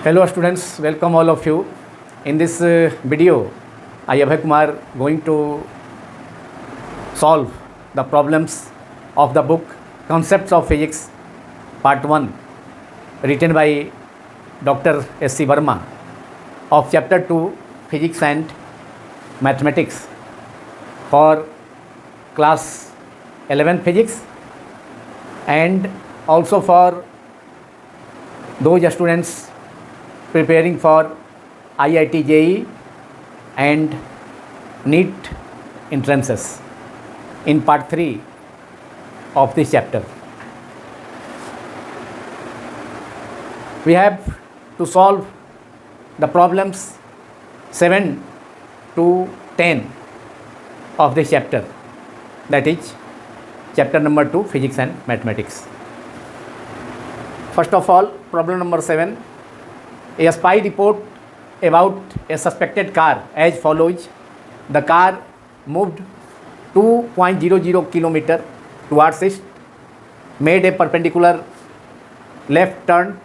Hello students, welcome all of you. In this video, I Abhay Kumar going to solve the problems of the book Concepts of Physics Part 1 written by Dr. S.C. Verma of Chapter 2 Physics and Mathematics for class 11 Physics and also for those students preparing for IIT JEE and NEET entrances in part 3 of this chapter. We have to solve the problems 7 to 10 of this chapter, that is chapter number 2 Physics and Mathematics. First of all, problem number 7. A spy report about a suspected car as follows. The car moved 2.00 km towards east, made a perpendicular left turn,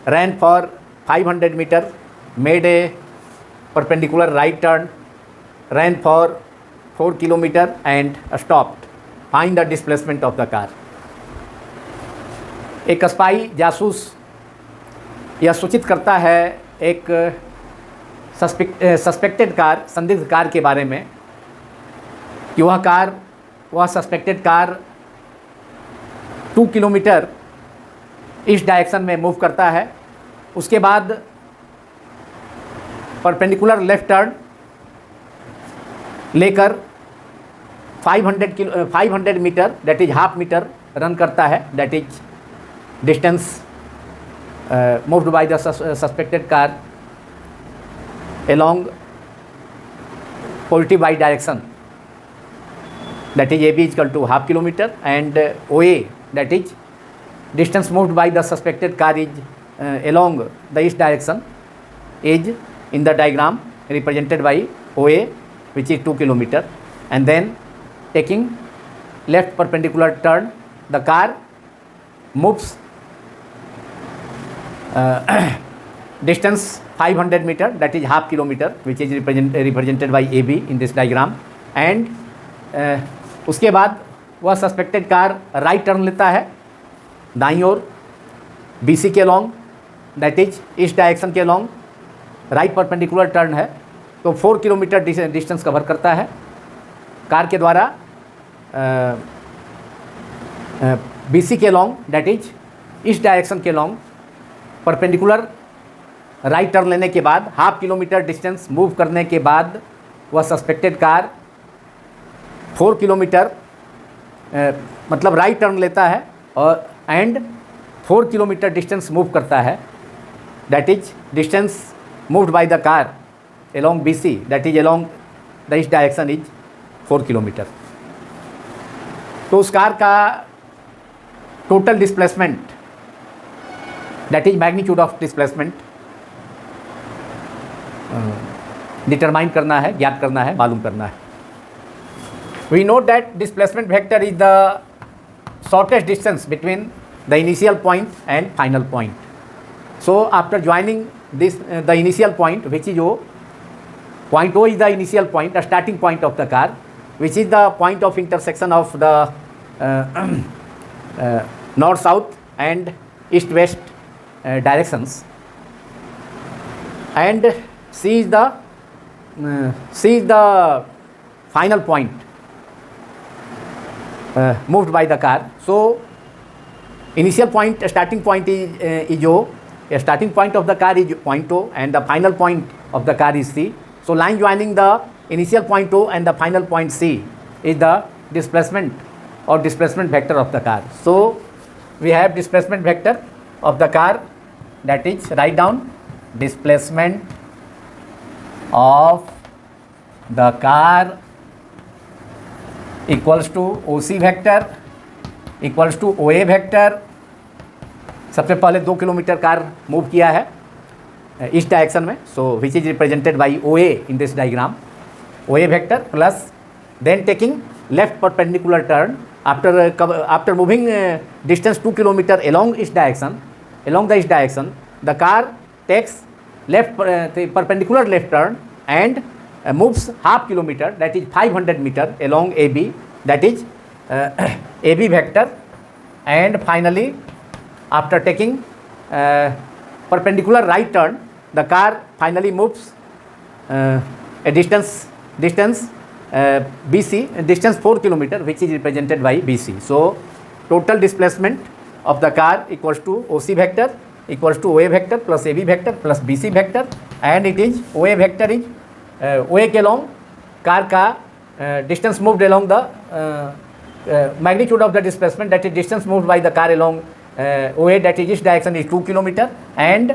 ran for 500 meters, made a perpendicular right turn, ran for 4 km and stopped. Find the displacement of the car. एक spy जासूस यह सूचित करता है एक suspected car, संदिग्ध car के बारे में कि वह सस्पेक्टेड कार 2 किलोमीटर इस डायरेक्शन में मूव करता है. उसके बाद परपेंडिकुलर लेफ्ट टर्न लेकर 500 metre that is half metre run करता है. That is distance moved by the suspected car along positive y direction, that is AB is equal to half kilometer, and OA, that is distance moved by the suspected car is along the east direction, is in the diagram represented by OA, which is 2 kilometer, and then taking left perpendicular turn, the car moves distance 500 meter, that is half kilometer, which is represented by AB in this diagram, and उसके बाद वह suspected car right turn लेता है दाईं ओर BC के long, that is इस direction के long. Right perpendicular turn है तो 4 किलोमीटर डिस्टेंस कवर करता है कार के द्वारा. BC के लॉन्ग, दैट इज इस डायरेक्शन के लॉन्ग, परपेंडिकुलर राइट टर्न लेने के बाद हाफ किलोमीटर डिस्टेंस मूव करने के बाद वह सस्पेक्टेड कार 4 किलोमीटर मतलब राइट टर्न लेता है और एंड 4 किलोमीटर डिस्टेंस मूव करता है. That is distance moved by the car along BC, that is along the east direction is 4 kilometre. तो उस कार का total displacement, that is magnitude of displacement, determine करना है, ज्ञात करना है, मालूम करना है. We know that displacement vector is the shortest distance between the initial point and final point. So after joining this the initial point, which is O, point O is the initial point, the starting point of the car, which is the point of intersection of the north south and east west directions, and C is the final point moved by the car. So initial point, starting point is O, a starting point of the car is point O, and the final point of the car is C. So line joining the initial point O and the final point C is the displacement or displacement vector of the car. So we have displacement vector of the car, that is, write down displacement of the car equals to OC vector equals to OA vector. सबसे पहले 2 kilometre car move किया है इस direction में, so which is represented by OA in this diagram. OA vector plus then taking left perpendicular turn after moving distance 2 kilometer along the east direction, the car takes the perpendicular left turn and moves half kilometer, that is 500 meter along AB, that is AB vector, and finally after taking perpendicular right turn, the car finally moves a distance BC, distance 4 kilometer, which is represented by BC. So total displacement of the car equals to OC vector equals to OA vector plus AB vector plus BC vector, and it is OA vector is OA के along car का distance moved along the magnitude of the displacement, that is distance moved by the car along OA, that is east direction, is 2 kilometer, and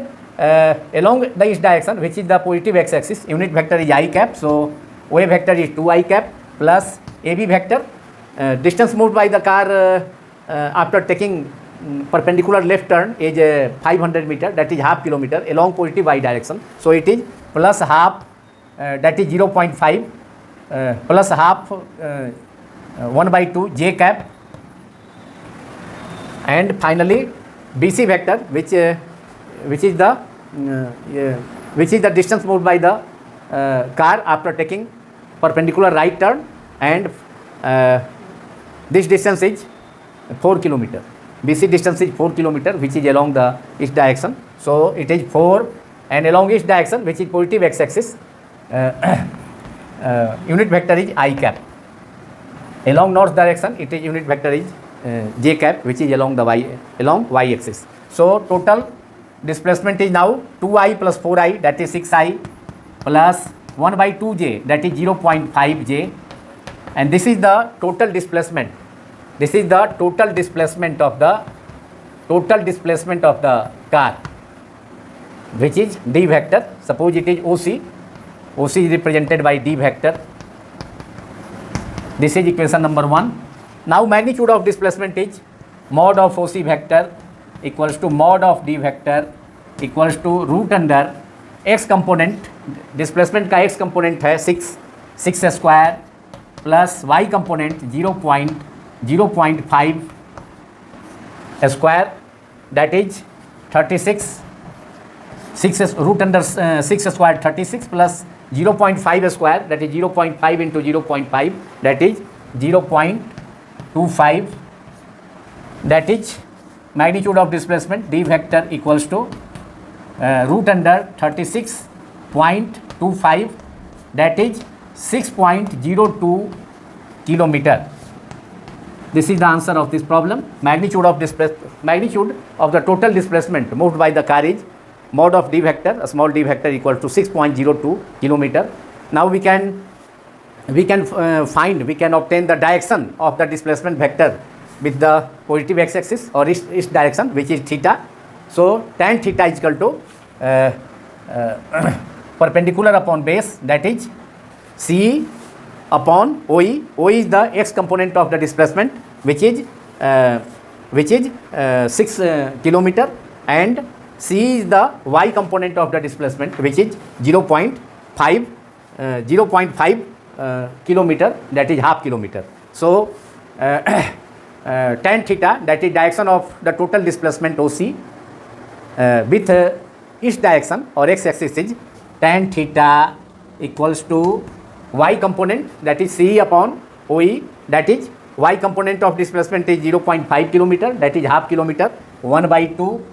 along the east direction, which is the positive x-axis, unit vector is I cap. So OA vector is 2I cap plus AB vector, distance moved by the car after taking perpendicular left turn is 500 meter, that is half kilometer along positive y direction. So it is plus half, that is 0.5 plus half 1 by 2 j cap, and finally BC vector, which is the distance moved by the car after taking perpendicular right turn, and this distance is 4 kilometer. BC distance is 4 kilometer, which is along the east direction. So it is 4, and along east direction, which is positive x-axis, unit vector is I cap. Along north direction, it is unit vector is j cap, which is along the y axis. So total displacement is now 2I plus 4I, that is 6I, plus 1 by 2j, that is 0.5j, and this is the total displacement. This is the total displacement of the car, which is d vector. Suppose it is OC. OC is represented by d vector. This is equation number 1. Now magnitude of displacement is mod of OC vector equals to mod of d vector equals to root under x component. Displacement का x component है 6 square plus y component 0.5 square, that is 36. 6 root under 6 square 36 plus 0.5 square, that is 0.5 into 0.5, that is 0.25, that is magnitude of displacement d vector equals to root under 36.25, that is 6.02 kilometer. This is the answer of this problem. Magnitude of the total displacement moved by the car is mod of d vector, a small d vector, equal to 6.02 kilometer. Now we can obtain the direction of the displacement vector with the positive x-axis or east direction, which is theta. So tan theta is equal to perpendicular upon base, that is CE upon OE. OE is the x component of the displacement, which is 6 kilometer, and CE is the y component of the displacement, which is 0.5 kilometer, that is half kilometer. So tan theta, that is direction of the total displacement OC with east direction or x-axis, is tan theta equals to y component, that is CE upon OE, that is y component of displacement is 0.5 kilometer, that is half kilometer, 1 by 2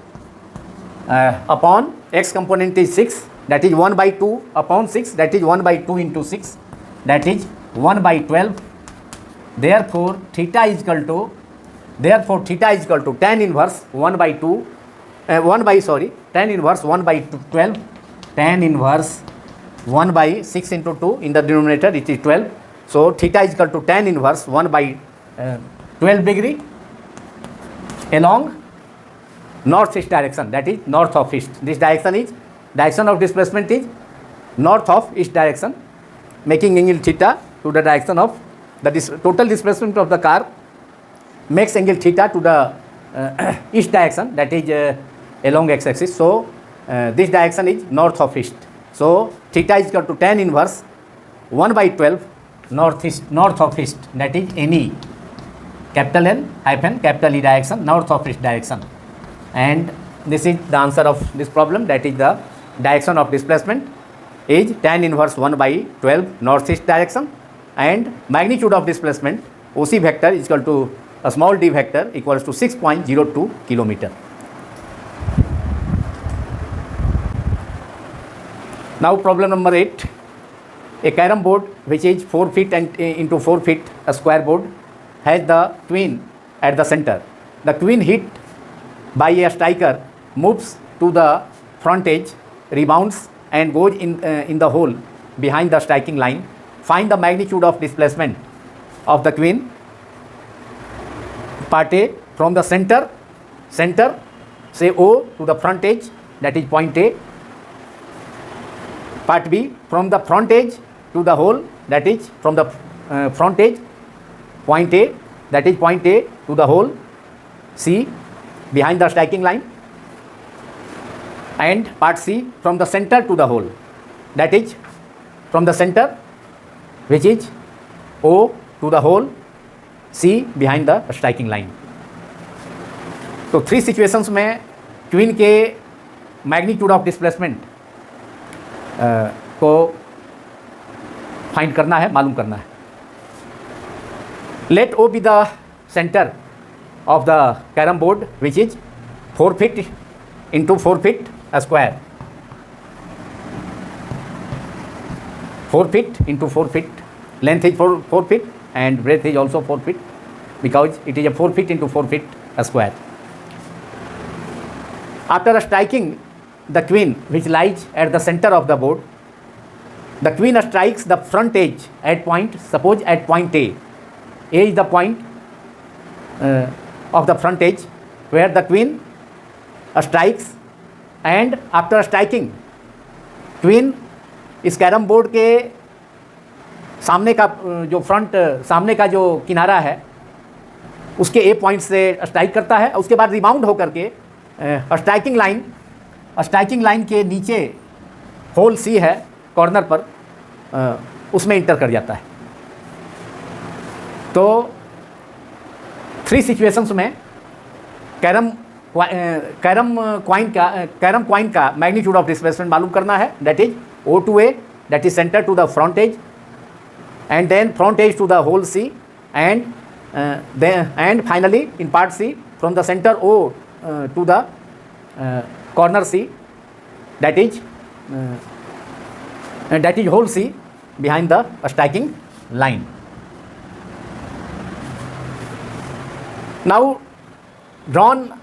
upon x component is 6, that is 1 by 2 upon 6, that is 1 by 2 into 6, that is 1 by 12. Therefore theta is equal to tan inverse 1 by 2 tan inverse 1 by 12, tan inverse 1 by 6 into 2, in the denominator it is 12. So theta is equal to tan inverse 1 by 12 degree along north-east direction, that is north of east. This direction of displacement is north of east direction, making angle theta to the direction of the total displacement of the car makes angle theta to the east direction, that is along x-axis. So this direction is north of east. So theta is equal to tan inverse 1 by 12 north of east, that is NE, capital N hyphen capital E direction, north of east direction, and this is the answer of this problem, that is the direction of displacement is tan inverse 1 by 12 northeast direction, and magnitude of displacement OC vector is equal to a small d vector equals to 6.02 kilometer. Now problem number 8. A carom board which is 4 feet and into 4 feet a square board has the queen at the center. The queen hit by a striker moves to the front edge, rebounds and goes in the hole behind the striking line. Find the magnitude of displacement of the queen. Part A, from the center say O to the front edge, that is point A. Part B, from the front edge to the hole, that is from the front edge point A, that is point A to the hole C behind the striking line. And part C, from the center to the hole, that is from the center which is O to the hole C behind the striking line. तो 3 situations में क्वीन के magnitude of displacement को find करना है, मालूम करना है. Let O be the centre of the carrom board which is 4 feet into 4 feet a square. 4 feet into 4 feet. Length is 4 feet and breadth is also 4 feet because it is a 4 feet into 4 feet a square. After striking the queen which lies at the center of the board, the queen strikes the front edge at point, suppose at point A. A is the point of the front edge where the queen strikes, and after striking queen इस carrom board के सामने का जो front सामने का जो किनारा है उसके ए पॉइंट से स्ट्राइक करता है. उसके बाद रिबाउंड होकर के स्ट्राइकिंग लाइन के नीचे होल सी है कॉर्नर पर, उसमें इंटर कर जाता है. तो 3 सिचुएशंस में कैरम क्वाइन का मैग्नीट्यूड ऑफ डिस्प्लेसमेंट मालूम करना है, that is O to A, that is center to the front edge, and then front edge to the whole C, and finally in part C from the center O to the corner C, that is whole C behind the striking line. Now drawn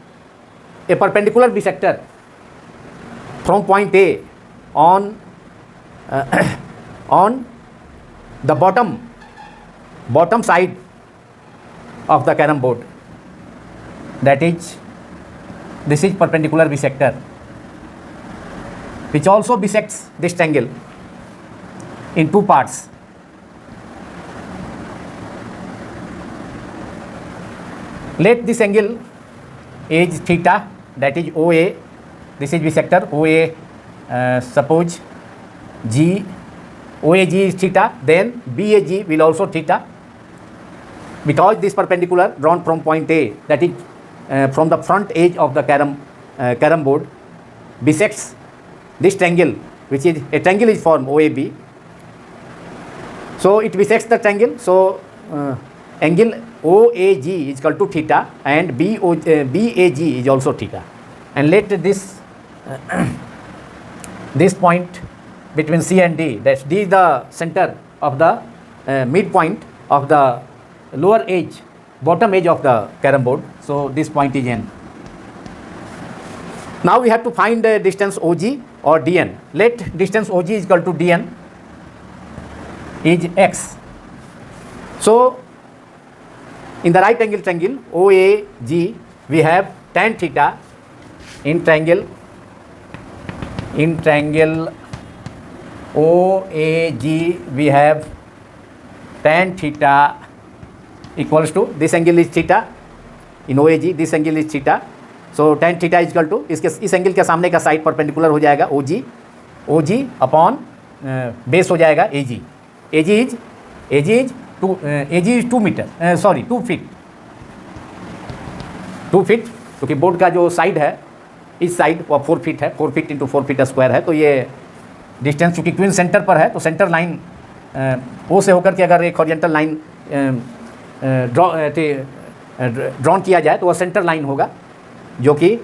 a perpendicular bisector from point A on the bottom side of the carom board, that is this is perpendicular bisector which also bisects this triangle in 2 parts. Let this angle is theta, that is OA. This is bisector OA. Suppose G, OAG is theta, then BAG will also theta, because this perpendicular drawn from point A, that is from the front edge of the carom board, bisects this triangle, which is a triangle is formed OAB. So it bisects the triangle. So angle OAG is equal to theta, and BAG is also theta. And let this point between C and D, that D is the center of the midpoint of the lower edge, bottom edge of the carom board. So this point is N. Now we have to find the distance OG or DN. Let distance OG is equal to DN is X. So in the right angle triangle OAG we have tan theta. In triangle OAG we have tan theta equals to, this angle is theta in OAG, this angle is theta. So tan theta is equal to, इस angle के सामने का side perpendicular हो जाएगा OG upon base हो जाएगा AG. AG is 2 metre, sorry 2 feet, क्योंकि board का जो साइड है इस साइड वो 4 फीट है, 4 फीट इंटू 4 फीट स्क्वायर है। तो ये डिस्टेंस चूँकि क्वीन सेंटर पर है तो सेंटर लाइन ओ से होकर के अगर एक हॉरिजॉन्टल लाइन ड्रॉन किया जाए तो वह सेंटर लाइन होगा जो कि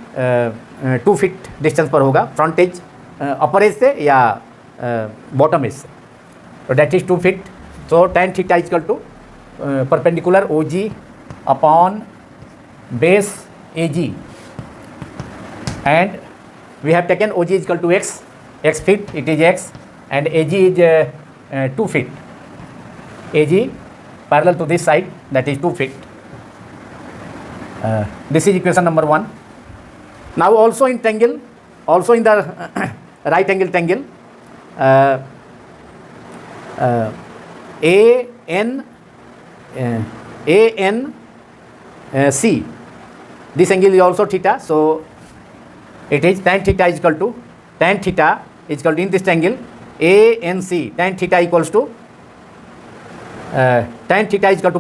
2 फीट डिस्टेंस पर होगा, फ्रंट एज अपर एज से या बॉटम एज से। तो that is 2 feet. So tan theta equal to perpendicular O G upon base A G, and we have taken O G equal to x feet, it is x, and AG is 2 feet. AG parallel to this side, that is 2 feet. This is equation number 1. Now also in triangle, also in the right angle triangle, ANC, this angle is also theta, so it is tan theta is equal to in this triangle ANC, tan theta equals to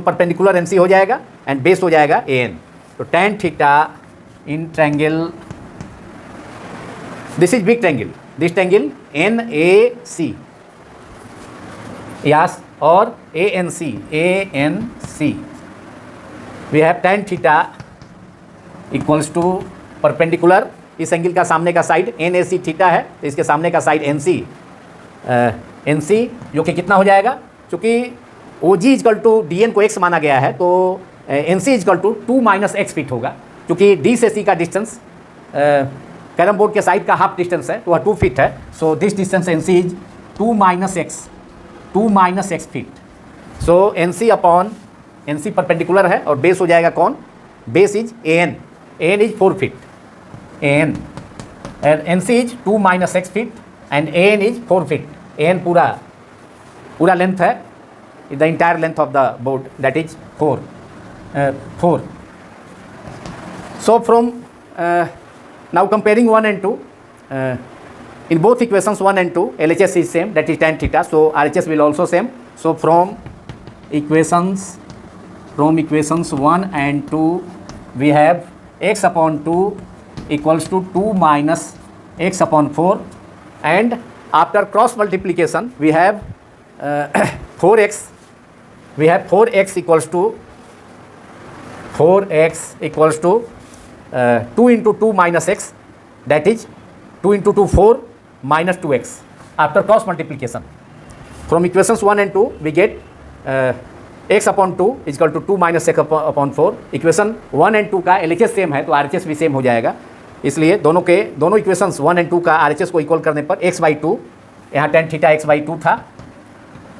perpendicular NC हो जाएगा and base हो जाएगा AN. तो tan theta in triangle, this is big triangle, this triangle NAC, yes, or ANC, we have tan theta equals to perpendicular, इस angle का सामने का side NAC theta है तो इसके सामने का साइड NC जो कि कितना हो जाएगा, चूँकि OG इजकल टू DN को x माना गया है तो NC is equal to 2 minus x feet होगा, क्योंकि D से C का डिस्टेंस कैरम बोर्ड के साइड का हाफ डिस्टेंस है तो वह 2 फीट है। So this distance NC is 2 minus x feet. So NC upon NC perpendicular है और बेस हो जाएगा कौन, base is AN is 4 feet, AN and NC is 2 minus x feet and AN is 4 feet. AN पूरा length है, the entire length of the board, that is 4. So from now comparing 1 and 2, in both equations 1 and 2 LHS is same, that is tan theta, so RHS will also same. So from equations 1 and 2 we have x upon 2 equals to 2 minus x upon 4, and after cross multiplication we have 4x equals to 2 into 2 minus x, that is 2 into 2 4 minus 2x after cross multiplication. From equations 1 and 2 we get x upon 2 is equal to 2 minus x upon 4. Equation 1 and 2 का LHS same है तो RHS भी same हो जाएगा, इसलिए दोनों equations 1 and 2 का RHS को इक्वल करने पर x/2, यहाँ tan थीटा x/2 था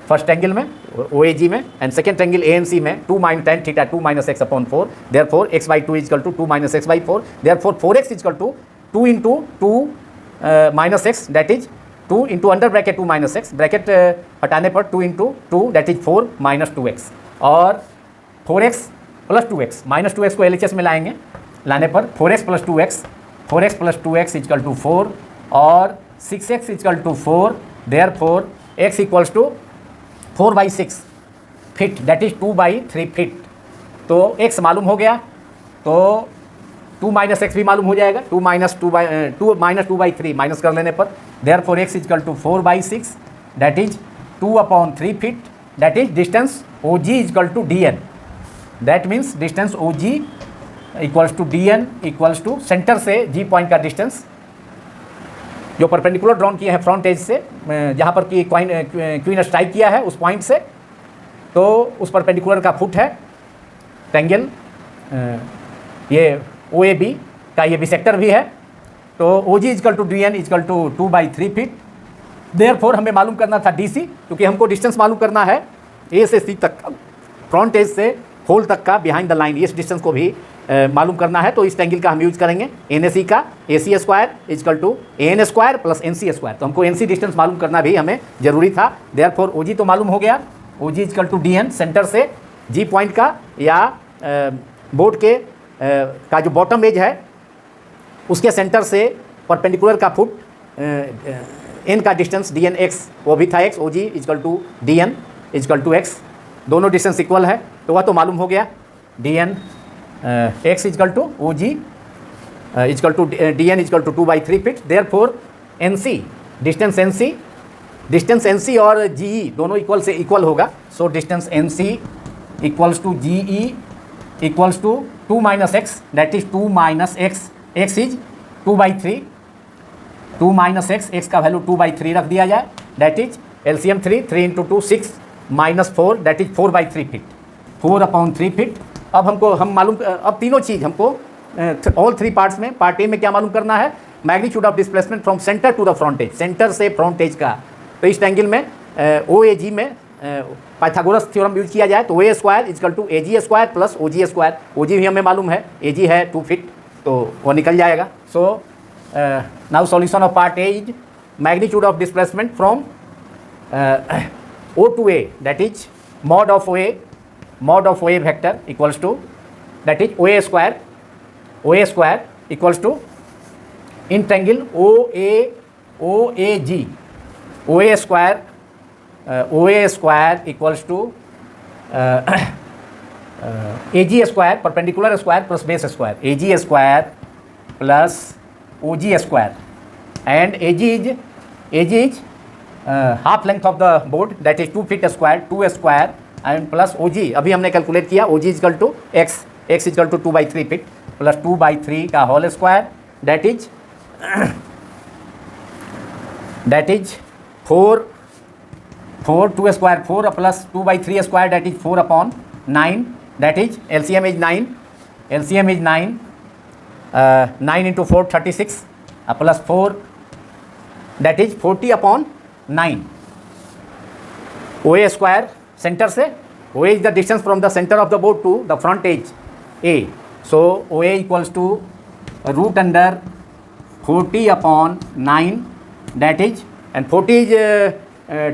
फर्स्ट एंगल में OAG में, एंड सेकेंड एंगल ANC में 2 minus tan theta 2 minus x upon 4, therefore x/2 is equal to 2 minus x/4, therefore 4x is equal to 2 into 2 minus x, that is 2 into under bracket 2 minus x, bracket हटाने पर 2 into 2 that is 4 minus 2x, और 4x plus 2x minus 2x को LHS में लाने पर 4x plus 2x is equal to 4 और 6x is equal to 4, therefore x equals to 4/6 feet, that is 2/3 feet. तो x मालूम हो गया तो 2 माइनस एक्स भी मालूम हो जाएगा, 2 माइनस 2/3 माइनस कर लेने पर, therefore x is equal to 4/6 that is 2/3 feet, that is distance OG is equal to DN, that means distance OG equals to DN equals to centre से G पॉइंट का डिस्टेंस जो परपेंडिकुलर ड्रॉन किए हैं front as से, जहाँ पर कि queen strike किया है उस पॉइंट से, तो उस परपेंडिकुलर का फुट है ट्रायंगल, ये OAB का ये बिसेक्टर भी है, तो OG is equal to DN is equal to 2/3 feet. Therefore हमें मालूम करना था DC, क्योंकि हमको डिस्टेंस मालूम करना है A से C तक, फ्रंट एज से होल तक का बिहाइंड द लाइन, इस डिस्टेंस को भी मालूम करना है, तो इस ट्रायंगल का हम यूज करेंगे NAC का AC square is equal to AN square plus NC square. तो हमको NC डिस्टेंस मालूम करना भी हमें जरूरी था, देयरफॉर OG तो मालूम हो गया, OG is equal to DN centre से G पॉइंट का या बोर्ड के का जो बॉटम एज है उसके सेंटर से परपेंडिकुलर का फुट N का डिस्टेंस DNX वो भी था x, OG is equal to DN is equal to x, दोनों डिस्टेंस इक्वल है तो वह तो मालूम हो गया, DN x is equal to OG is equal to dn is equal to 2/3 feet. Therefore NC distance NC और GE दोनों इक्वल से इक्वल होगा. So distance NC equals to GE equals to 2 - x, that is 2 - x. x is 2/3. 2 - x का value 2/3 रख दिया जाए. That is LCM 3 × 2 6 - 4, that is 4/3 feet. 4/3 feet. अब हम मालूम, अब तीनों चीज़ हमको ऑल थ्री पार्ट्स में, पार्ट ए में क्या मालूम करना है, magnitude of displacement from centre to the front edge, centre से फ्रंट एज का. तो इस एंगल में OAG में पाइथागोरस थ्योरम यूज किया जाए तो OA square is equal to AG square plus OG square. OG भी हमें मालूम है, AG है 2 फीट, तो वो निकल जाएगा. So now solution of part A is magnitude of displacement from O to A, that is mod of OA vector equals to, that is OA square equals to in triangle OAG, OA square equals to AG square perpendicular square plus base square, AG square plus OG square, and AG is half length of the board, that is 2 feet square, 2 square and plus OG. अभी हमने calculate किया OG is equal to x is equal to 2/3 feet plus 2/3 का whole square, that is 4 2 square 4 plus 2/3 square, that is 4/9, that is LCM is 9 9 × 4 36 plus 4, that is 40/9. OA square centre से, OA is the distance from the centre of the board to the front edge A. So OA equals to √40/9, that is, and 40 is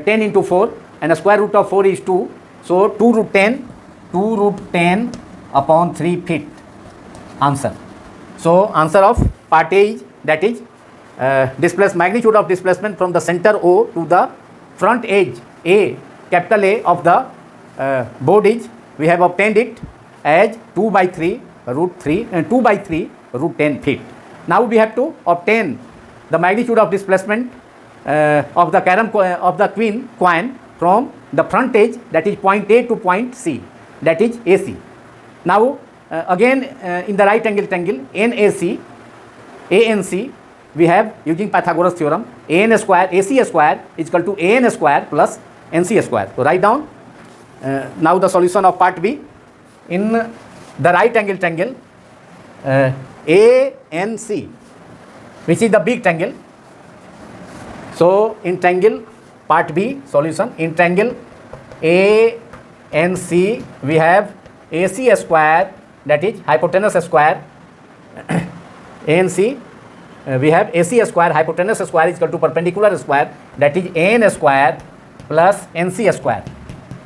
10 × 4 and the square root of 4 is 2. So 2√10/3 feet answer. So answer of part A is, that is magnitude of displacement from the center O to the front edge A, capital A of the board is, we have obtained it as 2/3 feet. Now we have to obtain the magnitude of displacement of the queen coin from the front edge, that is point A to point C, that is AC. Now again in the right angle triangle ANC, we have using Pythagoras theorem AC square is equal to AN square plus NC square. So write down now the solution of part B. In the right angle triangle ANC, which is the big triangle. So in triangle part B solution, in triangle ANC we have AC square, that is hypotenuse square. ANC we have AC square, hypotenuse square is equal to perpendicular square, that is AN square plus NC square.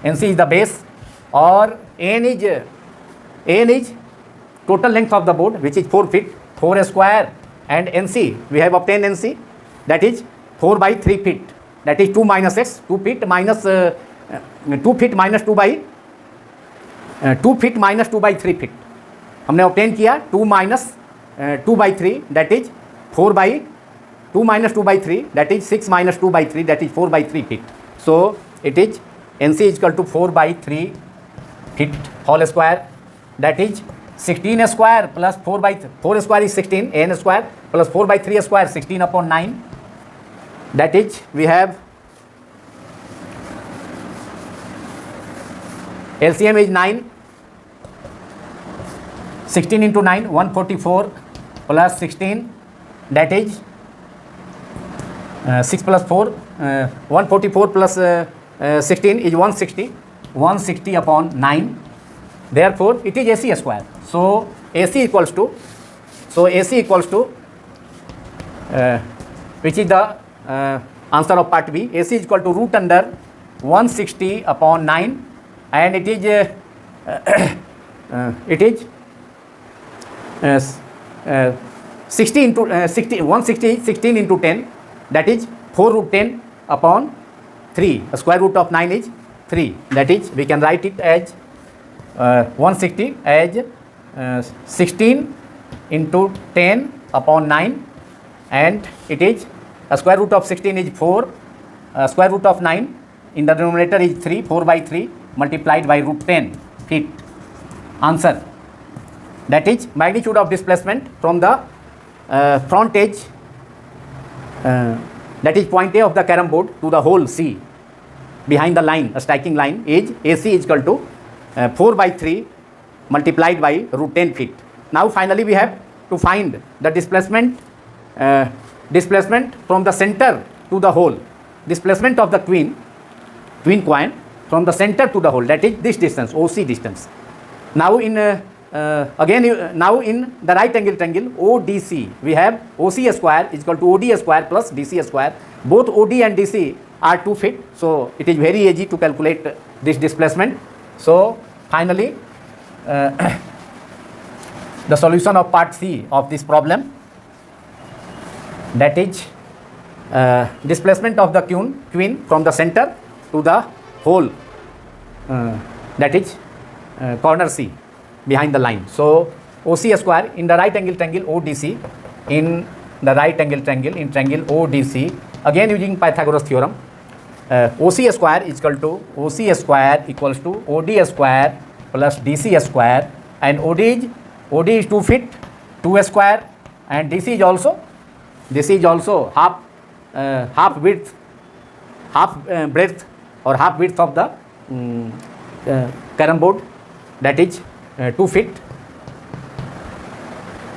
NC is the base, or AN is total length of the board, which is 4 feet, 4 square, and NC we have obtained NC, that is 4/3 feet, that is 2 - x, 2 feet minus 2 feet minus 2/3 feet. हमने obtain किया 2 - 2/3, that is 2 - 2/3, that is 6 - 2/3, that is 4/3 feet. So it is NC is equal to 4/3 feet whole square, that is 16 square plus 4 square is 16, AN square plus 4/3 square 16/9, that is we have LCM is 9, 16 × 9 144 plus 16, that is 6 plus 4 144 plus 16 is 160/9. Therefore it is AC square. So AC equals to which is the answer of part B. AC is equal to √160/9, and it is 16 × 10, that is 4√10/3. The square root of 9 is 3, that is we can write it as 160 as 16 × 10 upon 9, and it is square root of 16 is 4, square root of 9 in the denominator is 3, 4 by 3 multiplied by root 10 feet. Answer, that is magnitude of displacement from the front edge, that is point A of the carom board to the hole C behind the line, a striking line, is AC is equal to 4 by 3 multiplied by root 10 feet. Now finally we have to find the displacement from the center to the hole, displacement of the queen coin from the center to the hole, that is this distance, OC distance. Now in now in the right angle triangle ODC, we have OC square is equal to OD square plus DC square. Both OD and DC are 2 feet, so it is very easy to calculate this displacement. So finally the solution of part C of this problem, that is displacement of the queen from the center to the hole, that is corner C behind the line. So OC square in the right angle triangle ODC, in the right angle triangle in triangle ODC, again using Pythagoras theorem, OC square is equal to OC square equals to OD square plus DC square, and OD is 2 feet, 2 square, and DC is also half width, half breadth or half width of the carom board, that is 2 feet,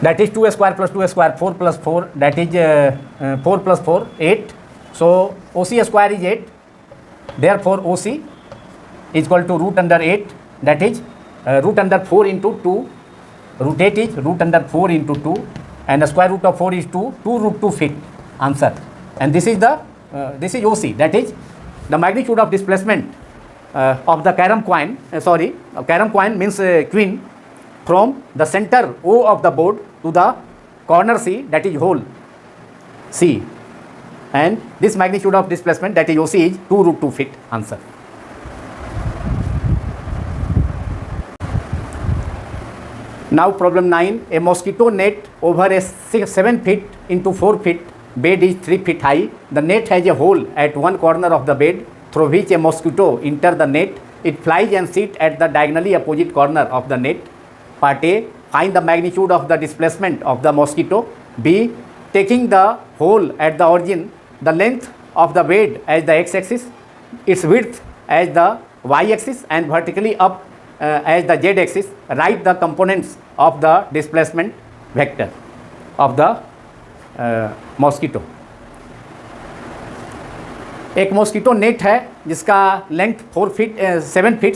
that is 2 square plus 2 square, 4 plus 4, that is 4 plus 4, 8. So OC square is 8, therefore OC is equal to root under 8, that is root under 4 into 2, root 8 is root under 4 into 2, and the square root of 4 is 2 root 2 feet. Answer. And this is the this is OC, that is the magnitude of displacement of the carom coin, carom coin means queen, from the center O of the board to the corner C, that is hole C, and this magnitude of displacement, that is OC, is 2 root 2 feet. Answer. Now problem 9, a mosquito net over a 7 feet into 4 feet bed is 3 feet high. The net has a hole at one corner of the bed through which a mosquito enters the net. It flies and sits at the diagonally opposite corner of the net. Part A, find the magnitude of the displacement of the mosquito. B, taking the hole at the origin, the length of the bed as the x-axis, its width as the y-axis, and vertically up as the z-axis. Write the components of the displacement vector of the mosquito. एक mosquito net है जिसका length 7 feet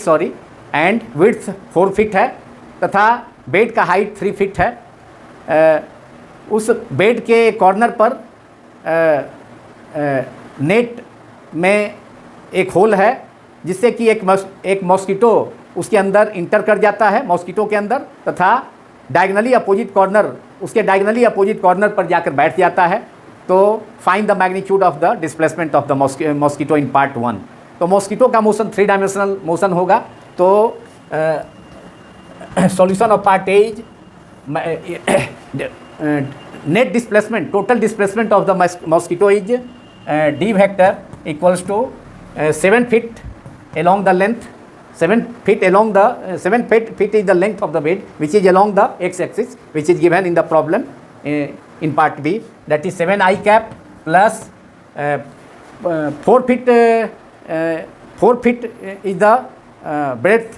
and width 4 feet है तथा bed का height 3 feet है. उस bed के corner पर नेट में एक होल है जिससे कि एक मॉस्किटो उसके अंदर इंटर कर जाता है मॉस्किटो के अंदर तथा डायगनली अपोजिट कॉर्नर उसके डायगनली अपोजिट कॉर्नर पर जाकर बैठ जाता है. तो find the magnitude of the displacement of the mosquito in part 1. तो मॉस्किटो का मोशन 3 डायमेंशनल मोशन होगा. तो solution of part A is net displacement, total displacement of the mosquito is D vector equals to 7 feet along the length, 7 feet along the 7 feet is the length of the bed which is along the x-axis which is given in the problem in part B, that is 7 I cap plus 4 feet 4 feet is the breadth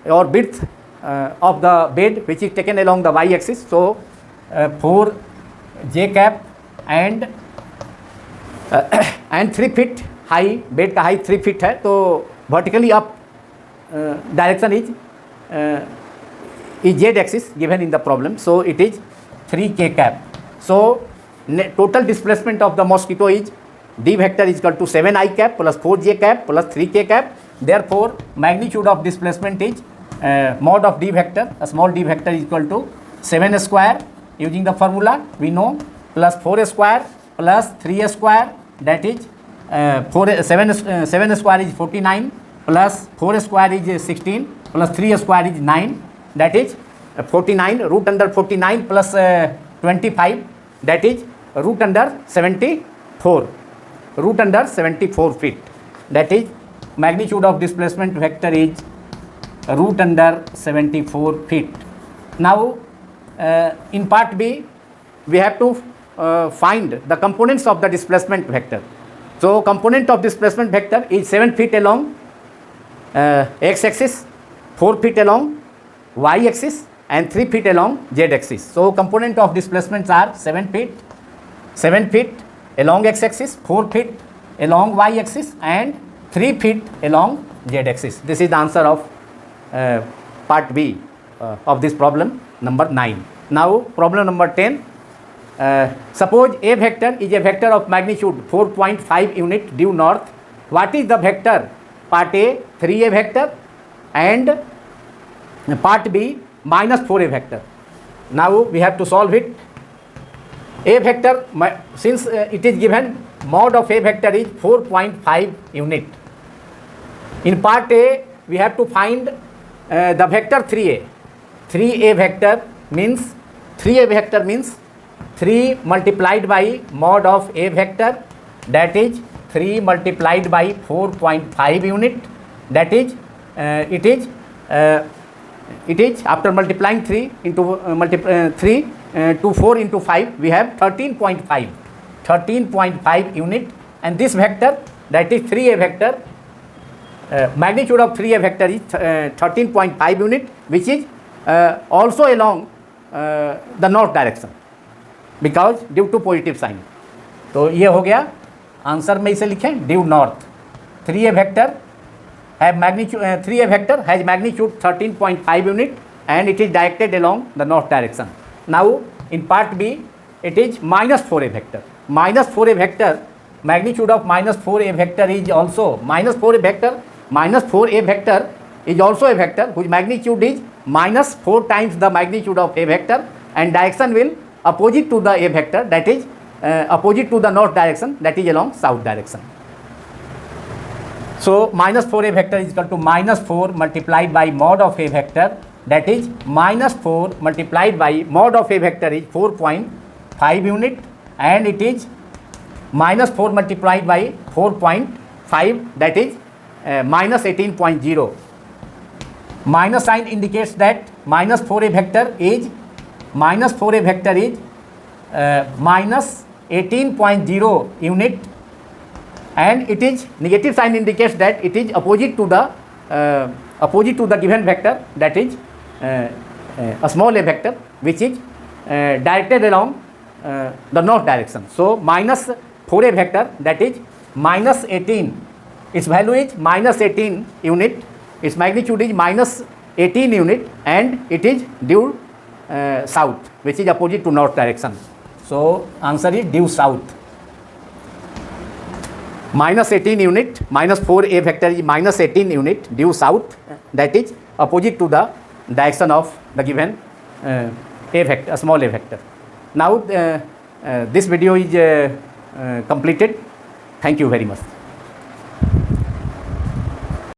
or width of the bed which is taken along the y-axis. So 4 J cap and 3 feet high, bed का height 3 feet है. तो vertically up direction is Z axis given in the problem. So it is 3K cap. So total displacement of the mosquito is D vector is equal to 7I cap plus 4J cap plus 3K cap. Therefore magnitude of displacement is mod of d vector, small d vector is equal to 7 square using the formula we know plus 4 square plus 3 square, that is 7 square is 49 plus 4 square is 16 plus 3 square is 9, that is 49 root under 49 plus 25, that is root under 74, root under 74 feet. That is magnitude of displacement vector is root under 74 feet. Now in part B we have to find the components of the displacement vector. So component of displacement vector is 7 feet along x-axis, 4 feet along y-axis and 3 feet along z-axis. So component of displacements are 7 feet along x-axis, 4 feet along y-axis and 3 feet along z-axis. This is the answer of part B of this problem number 9. Now problem number 10. Suppose A vector is a vector of magnitude 4.5 unit due north. What is the vector? Part A 3A vector and part B minus 4A vector. Now we have to solve it. A vector, since it is given mod of A vector is 4.5 unit. In part A we have to find the vector 3A. 3A vector means 3 multiplied by mod of A vector, that is 3 multiplied by 4.5 unit, that is it is after multiplying 3 into 3 to 4 into 5 we have 13.5 unit, and this vector, that is 3A vector, magnitude of 3A vector is 13.5 unit, which is also along the north direction because due to positive sign. तो ये हो गया answer में इसे लिखें due north. 3A vector have magnitude 3A vector has magnitude 13.5 unit and it is directed along the north direction. Now in part B it is minus 4A vector. Minus 4A vector, magnitude of minus 4A vector is also minus 4A vector. Minus 4A vector is also a vector whose magnitude is minus 4 times the magnitude of A vector and direction will opposite to the A vector, that is opposite to the north direction, that is along south direction. So minus 4A vector is equal to minus 4 multiplied by mod of A vector, that is minus 4 multiplied by mod of A vector is 4.5 unit and it is minus 4 multiplied by 4.5, that is minus 18.0. Minus sign indicates that minus 4A vector is minus 18.0 unit, and it is negative sign indicates that it is opposite to the given vector, that is a small a vector which is directed along the north direction. So minus 4A vector, that is minus 18, its value is minus 18 unit, its magnitude is minus 18 unit and it is due south, which is opposite to north direction. So answer is due south. Minus 18 unit, minus 4A vector is minus 18 unit due south, that is opposite to the direction of the given A vector, a small a vector. Now this video is completed. Thank you very much.